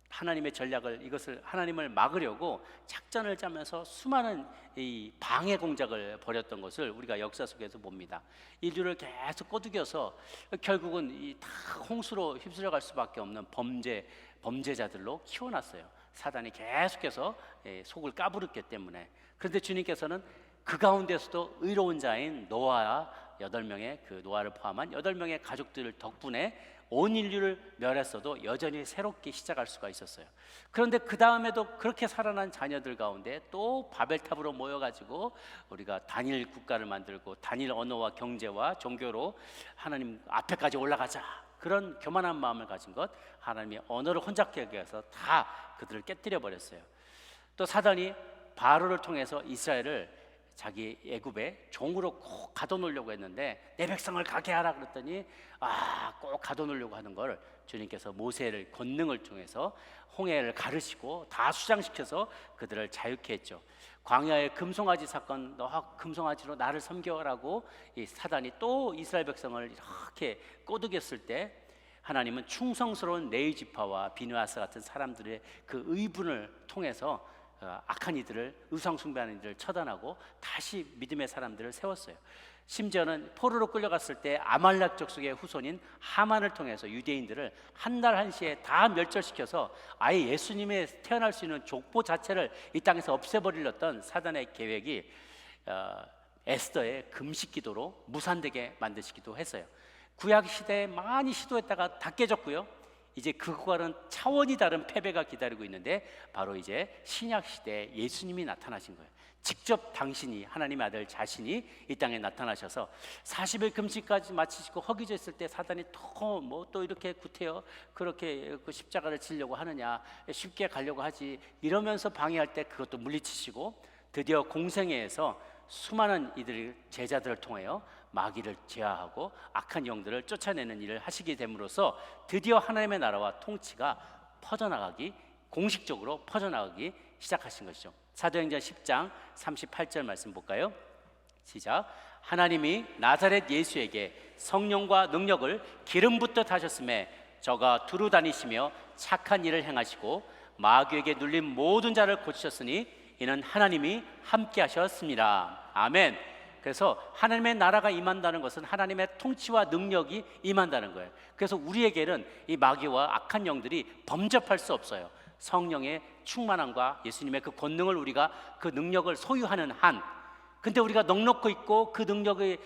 하나님의 전략을, 이것을 하나님을 막으려고 작전을 짜면서 수많은 이 방해 공작을 벌였던 것을 우리가 역사 속에서 봅니다. 인류를 계속 꼬드겨서 결국은 이 다 홍수로 휩쓸려 갈 수밖에 없는 범죄자들로 키워놨어요. 사단이 계속해서 속을 까부렸기 때문에. 그런데 주님께서는 그 가운데서도 의로운 자인 노아와 8명의 그 노아를 포함한 8명의 가족들 덕분에 온 인류를 멸했어도 여전히 새롭게 시작할 수가 있었어요. 그런데 그 다음에도 그렇게 살아난 자녀들 가운데 또 바벨탑으로 모여가지고 우리가 단일 국가를 만들고 단일 언어와 경제와 종교로 하나님 앞에까지 올라가자, 그런 교만한 마음을 가진 것, 하나님의 언어를 혼잡하게 해서 다 그들을 깨뜨려 버렸어요. 또 사단이 바로를 통해서 이스라엘을 자기 애굽에 종으로 꼭 가둬놓으려고 했는데 내 백성을 가게 하라 그랬더니 꼭 가둬놓으려고 하는 걸 주님께서 모세를 권능을 통해서 홍해를 가르시고 다 수장시켜서 그들을 자유케 했죠. 광야의 금송아지 사건, 너 금송아지로 나를 섬겨라고 이 사단이 또 이스라엘 백성을 이렇게 꼬드겼을 때 하나님은 충성스러운 네이지파와 비느하스 같은 사람들의 그 의분을 통해서 악한 이들을, 의상 숭배하는 이들을 처단하고 다시 믿음의 사람들을 세웠어요. 심지어는 포로로 끌려갔을 때 아말렉 족속의 후손인 하만을 통해서 유대인들을 한 달 한시에 다 멸절시켜서 아예 예수님의 태어날 수 있는 족보 자체를 이 땅에서 없애버리려던 사단의 계획이 에스더의 금식 기도로 무산되게 만드시기도 했어요. 구약 시대에 많이 시도했다가 다 깨졌고요, 이제 그거와는 차원이 다른 패배가 기다리고 있는데 바로 이제 신약 시대에 예수님이 나타나신 거예요. 직접 당신이, 하나님의 아들 자신이 이 땅에 나타나셔서 40일 금식까지 마치시고 허기져 있을 때 사단이 또 이렇게 구태여 그렇게 그 십자가를 지려고 하느냐, 쉽게 가려고 하지 이러면서 방해할 때 그것도 물리치시고 드디어 공생애에서 수많은 이들 제자들을 통하여 마귀를 제하하고 악한 영들을 쫓아내는 일을 하시게 됨으로써 드디어 하나님의 나라와 통치가 퍼져나가기, 공식적으로 퍼져나가기 시작하신 것이죠. 사도행전 10장 38절 말씀 볼까요? 시작. 하나님이 나사렛 예수에게 성령과 능력을 기름부터 다셨음에 저가 두루 다니시며 착한 일을 행하시고 마귀에게 눌린 모든 자를 고치셨으니 이는 하나님이 함께 하셨습니다. 아멘. 그래서 하나님의 나라가 임한다는 것은 하나님의 통치와 능력이 임한다는 거예요. 그래서 우리에게는 이 마귀와 악한 영들이 범접할 수 없어요. 성령의 충만함과 예수님의 그 권능을 우리가 그 능력을 소유하는 한, 근데 우리가 넉넉히 있고 그 능력의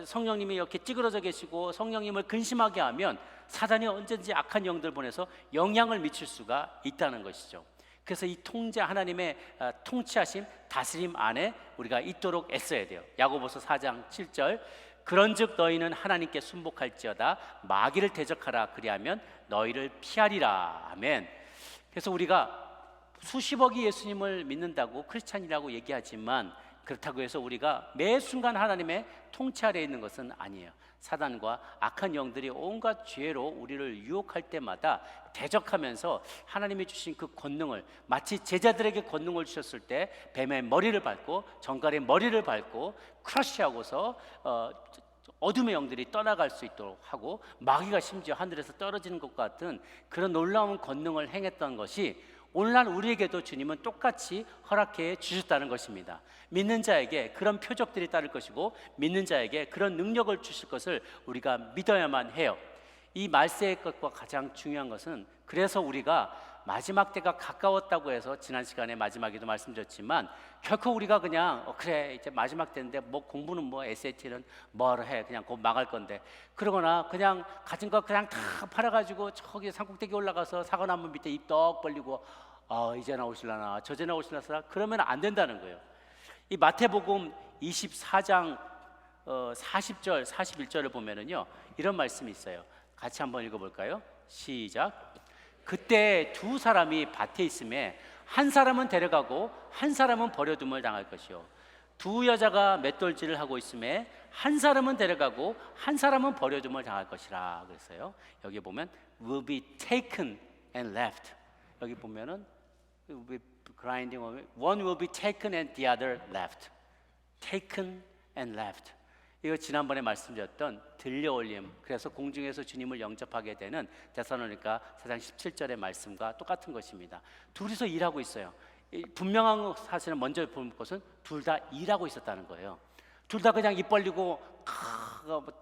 성령님이 이렇게 찌그러져 계시고 성령님을 근심하게 하면 사단이 언제든지 악한 영들 보내서 영향을 미칠 수가 있다는 것이죠. 그래서 이 통제, 하나님의 통치하심, 다스림 안에 우리가 있도록 애써야 돼요. 야고보서 4장 7절. 그런즉 너희는 하나님께 순복할지어다 마귀를 대적하라 그리하면 너희를 피하리라. 아멘. 그래서 우리가 수십억이 예수님을 믿는다고 크리스찬이라고 얘기하지만 그렇다고 해서 우리가 매 순간 하나님의 통치 아래에 있는 것은 아니에요. 사단과 악한 영들이 온갖 죄로 우리를 유혹할 때마다 대적하면서 하나님이 주신 그 권능을, 마치 제자들에게 권능을 주셨을 때 뱀의 머리를 밟고 정갈의 머리를 밟고 크러쉬하고서 어둠의 영들이 떠나갈 수 있도록 하고 마귀가 심지어 하늘에서 떨어지는 것 같은 그런 놀라운 권능을 행했던 것이 오늘날 우리에게도 주님은 똑같이 허락해 주셨다는 것입니다. 믿는 자에게 그런 표적들이 따를 것이고 믿는 자에게 그런 능력을 주실 것을 우리가 믿어야만 해요. 이 말세의 것과 가장 중요한 것은, 그래서 우리가 마지막 때가 가까웠다고 해서 지난 시간에 마지막에도 말씀드렸지만 결코 우리가 그냥 그래 이제 마지막 때인데 뭐 공부는 뭐 SAT는 뭐하러 해, 그냥 곧 망할 건데, 그러거나 그냥 가진 거 그냥 다 팔아가지고 저기 산꼭대기 올라가서 사과나무 밑에 입 떡 벌리고 이제 나오실라나 저제 나오실라나 그러면 안 된다는 거예요. 이 마태복음 24장 40절 41절을 보면은요 이런 말씀이 있어요. 같이 한번 읽어볼까요? 시작. 그때 두 사람이 밭에 있음에 한 사람은 데려가고 한 사람은 버려둠을 당할 것이요, 두 여자가 맷돌질을 하고 있음에 한 사람은 데려가고 한 사람은 버려둠을 당할 것이라 그랬어요. 여기 보면 will be taken and left. 여기 보면은 will be grinding, one will be taken and the other left. taken and left. 이거 지난번에 말씀드렸던 들려올림, 그래서 공중에서 주님을 영접하게 되는 데살로니가 4장 17절의 말씀과 똑같은 것입니다. 둘이서 일하고 있어요. 분명한 사실은 먼저 본 것은 둘 다 일하고 있었다는 거예요. 둘 다 그냥 입 벌리고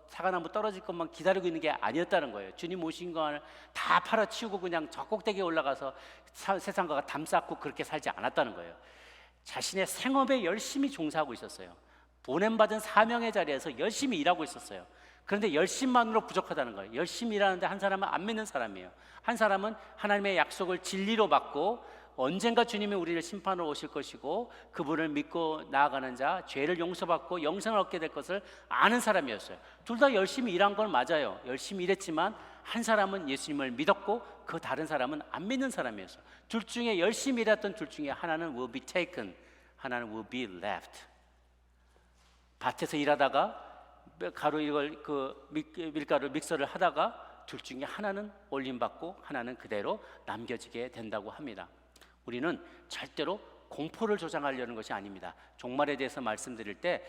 사과나무 떨어질 것만 기다리고 있는 게 아니었다는 거예요. 주님 오신 걸 다 팔아치우고 그냥 저 꼭대기에 올라가서 세상과 담 쌓고 그렇게 살지 않았다는 거예요. 자신의 생업에 열심히 종사하고 있었어요. 보냄받은 사명의 자리에서 열심히 일하고 있었어요. 그런데 열심만으로 부족하다는 거예요. 열심히 일하는데 한 사람은 안 믿는 사람이에요. 한 사람은 하나님의 약속을 진리로 받고 언젠가 주님이 우리를 심판으로 오실 것이고 그분을 믿고 나아가는 자, 죄를 용서받고 영생을 얻게 될 것을 아는 사람이었어요. 둘 다 열심히 일한 건 맞아요. 열심히 일했지만 한 사람은 예수님을 믿었고 그 다른 사람은 안 믿는 사람이었어요. 둘 중에 열심히 일했던 둘 중에 하나는 will be taken, 하나는 will be left. 밭에서 일하다가 가루 이걸 밀가루 믹서를 하다가 둘 중에 하나는 올림받고 하나는 그대로 남겨지게 된다고 합니다. 우리는 절대로 공포를 조장하려는 것이 아닙니다. 종말에 대해서 말씀드릴 때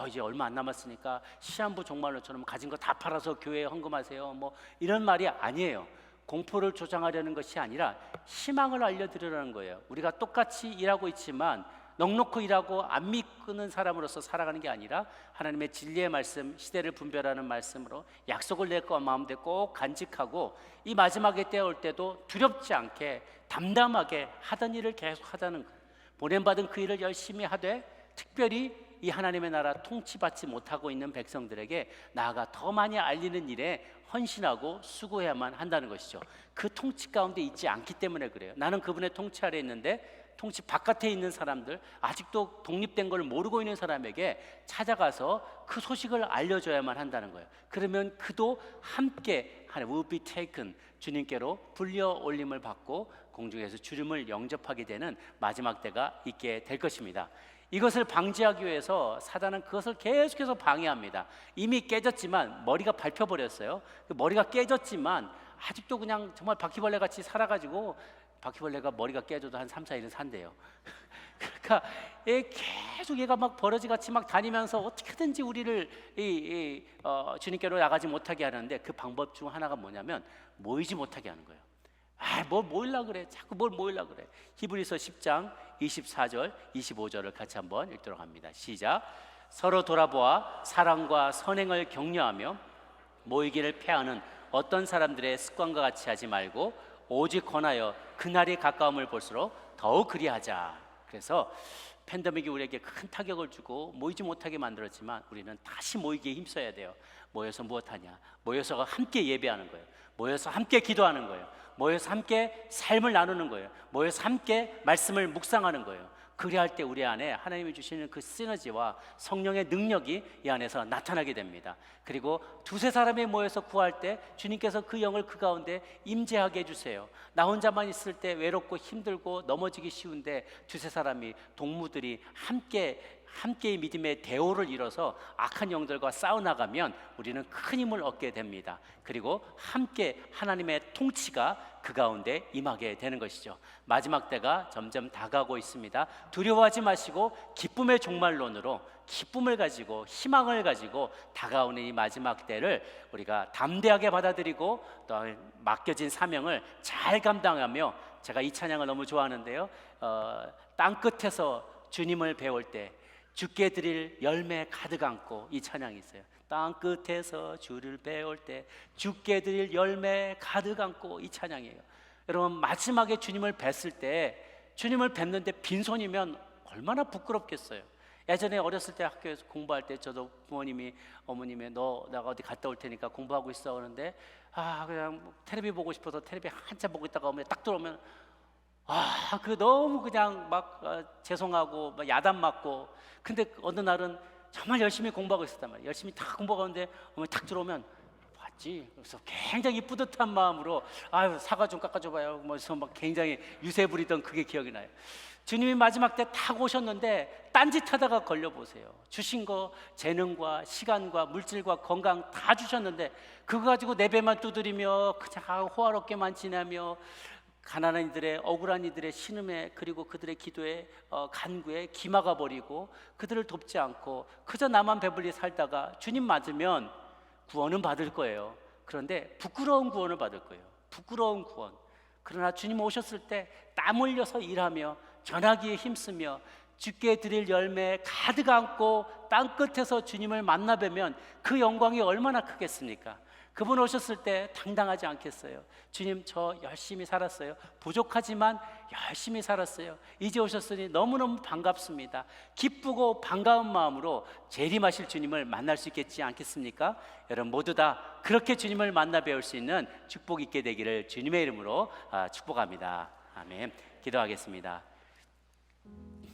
이제 얼마 안 남았으니까 시한부 종말로처럼 가진 거 다 팔아서 교회에 헌금하세요 뭐 이런 말이 아니에요. 공포를 조장하려는 것이 아니라 희망을 알려드리려는 거예요. 우리가 똑같이 일하고 있지만 넉넉히 일하고 안 믿는 사람으로서 살아가는 게 아니라 하나님의 진리의 말씀, 시대를 분별하는 말씀으로 약속을 낼 것 마음대 꼭 간직하고 이 마지막의 때 올 때도 두렵지 않게 담담하게 하던 일을 계속 하자는 거예요. 보냄받은 그 일을 열심히 하되 특별히 이 하나님의 나라 통치받지 못하고 있는 백성들에게 나아가 더 많이 알리는 일에 헌신하고 수고해야만 한다는 것이죠. 그 통치 가운데 있지 않기 때문에 그래요. 나는 그분의 통치 아래 있는데 통치 바깥에 있는 사람들, 아직도 독립된 걸 모르고 있는 사람에게 찾아가서 그 소식을 알려줘야만 한다는 거예요. 그러면 그도 함께 will be taken, 주님께로 불려 올림을 받고 공중에서 주님을 영접하게 되는 마지막 때가 있게 될 것입니다. 이것을 방지하기 위해서 사단은 그것을 계속해서 방해합니다. 이미 깨졌지만 머리가 밟혀버렸어요. 그 머리가 깨졌지만 아직도 그냥 정말 바퀴벌레 같이 살아가지고, 바퀴벌레가 머리가 깨져도 한 3, 4일은 산대요. 그러니까 계속 얘가 막 버러지같이 막 다니면서 어떻게든지 우리를 주님께로 나가지 못하게 하는데, 그 방법 중 하나가 뭐냐면 모이지 못하게 하는 거예요. 뭘 모이려고 그래, 자꾸 뭘 모이려고 그래. 히브리서 10장 24절 25절을 같이 한번 읽도록 합니다. 시작. 서로 돌아보아 사랑과 선행을 격려하며 모이기를 패하는 어떤 사람들의 습관과 같이 하지 말고 오직 권하여 그날이 가까움을 볼수록 더욱 그리하자. 그래서 팬데믹이 우리에게 큰 타격을 주고 모이지 못하게 만들었지만 우리는 다시 모이기에 힘써야 돼요. 모여서 무엇하냐? 모여서 함께 예배하는 거예요. 모여서 함께 기도하는 거예요. 모여서 함께 삶을 나누는 거예요. 모여서 함께 말씀을 묵상하는 거예요. 그리할 때 우리 안에 하나님이 주시는 그 시너지와 성령의 능력이 이 안에서 나타나게 됩니다. 그리고 두세 사람이 모여서 구할 때 주님께서 그 영을 그 가운데 임재하게 해주세요. 나 혼자만 있을 때 외롭고 힘들고 넘어지기 쉬운데 두세 사람이, 동무들이 함께 믿음의 대오를 이뤄서 악한 영들과 싸워나가면 우리는 큰 힘을 얻게 됩니다. 그리고 함께 하나님의 통치가 그 가운데 임하게 되는 것이죠. 마지막 때가 점점 다가오고 있습니다. 두려워하지 마시고 기쁨의 종말론으로 기쁨을 가지고 희망을 가지고 다가오는 이 마지막 때를 우리가 담대하게 받아들이고 또 맡겨진 사명을 잘 감당하며, 제가 이 찬양을 너무 좋아하는데요, 땅끝에서 주님을 배울 때 주께 드릴 열매 가득 안고, 이 찬양이 있어요. 땅끝에서 주를 배울 때 주께 드릴 열매 가득 안고, 이 찬양이에요. 여러분, 마지막에 주님을 뵀을 때, 주님을 뵙는데 빈손이면 얼마나 부끄럽겠어요. 예전에 어렸을 때 학교에서 공부할 때 저도 부모님이, 어머님이 나가 어디 갔다 올 테니까 공부하고 있어 그러는데, 그냥 텔레비 보고 싶어서 텔레비 한참 보고 있다가 오면 딱 들어오면 그 너무 그냥 막 죄송하고 막 야단 맞고. 근데 어느 날은 정말 열심히 공부하고 있었단 말이에요. 열심히 다 공부하는데 어머니 딱 들어오면 봤지. 그래서 굉장히 뿌듯한 마음으로 사과 좀 깎아줘봐요. 그래서 막 굉장히 유세 부리던 그게 기억이 나요. 주님이 마지막 때 딱 오셨는데 딴짓하다가 걸려보세요. 주신 거 재능과 시간과 물질과 건강 다 주셨는데 그거 가지고 내 배만 두드리며 그냥 호화롭게만 지내며 가난한 이들의, 억울한 이들의 신음에, 그리고 그들의 기도에, 간구에 기막아 버리고 그들을 돕지 않고 그저 나만 배불리 살다가 주님 맞으면 구원은 받을 거예요. 그런데 부끄러운 구원을 받을 거예요. 부끄러운 구원. 그러나 주님 오셨을 때 땀 흘려서 일하며 전하기에 힘쓰며 주께 드릴 열매 가득 안고 땅끝에서 주님을 만나 뵈면 그 영광이 얼마나 크겠습니까? 그분 오셨을 때 당당하지 않겠어요? 주님, 저 열심히 살았어요. 부족하지만 열심히 살았어요. 이제 오셨으니 너무너무 반갑습니다. 기쁘고 반가운 마음으로 재림하실 주님을 만날 수 있겠지 않겠습니까? 여러분 모두 다 그렇게 주님을 만나 뵈올 수 있는 축복 있게 되기를 주님의 이름으로 축복합니다. 아멘. 기도하겠습니다.